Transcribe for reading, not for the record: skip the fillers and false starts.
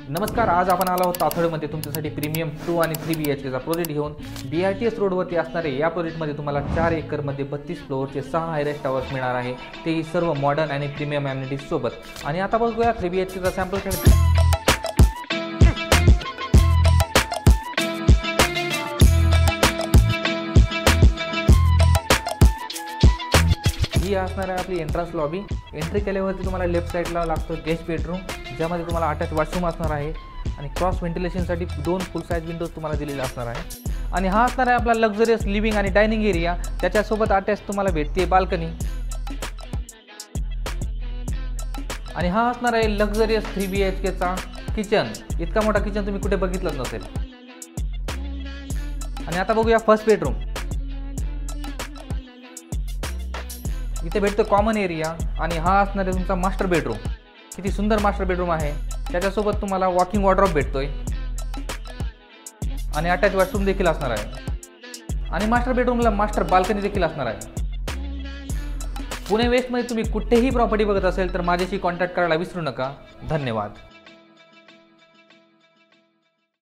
नमस्कार, आज आपण आलो आहोत ताथोडेमध्ये तुमच्यासाठी प्रीमियम 2 आणि 3 BHKचा प्रोजेक्ट घेऊन. BITS रोडवरती असणारे या प्रोजेक्टमध्ये तुम्हाला 4 एकरमध्ये 32 फ्लोअरचे 6 हायराइज टॉवर्स मिळणार आहे, तेही सर्व मॉडर्न आणि प्रीमियम ॲम्युनिटीज सोबत. आणि आता बघूया 3 BHKचा सॅम्पल फ्लॅट. ही असणार आहे आपली एंट्रन्स लॉबी. एंट्री केल्यावरती तुम्हाला लेफ्ट साईडला लागतो गेस्ट बेडरूम, ज्यामध्ये तुम्हाला अटॅच वॉशरूम असणार आहे आणि क्रॉस व्हेंटिलेशनसाठी 2 फुल साईज विंडोज तुम्हाला दिलेले असणार आहे. आणि हा असणार आहे आपला लक्झरियस लिव्हिंग आणि डायनिंग एरिया. त्याच्यासोबत अटॅच तुम्हाला भेटते बाल्कनी. आणि हा असणार आहे लक्झरियस 3 BHKचा किचन. इतका मोठा किचन तुम्ही कुठे बघितलंच नसेल. आणि आता बघूया फर्स्ट बेडरूम. इथे भेटतो कॉमन एरिया आणि हा असणार आहे तुमचा मास्टर बेडरूम. किती सुंदर मास्टर बेडरूम आहे. त्याच्यासोबत तुम्हाला वॉकिंग वॉर्डरोब भेटतोय आणि अटॅच वॉशरूम देखील असणार आहे. आणि मास्टर बेडरूमला मास्टर बाल्कनी देखील असणार आहे. पुणे वेस्टमध्ये तुम्ही कुठेही प्रॉपर्टी बघत असेल तर माझ्याशी कॉन्टॅक्ट करायला विसरू नका. धन्यवाद.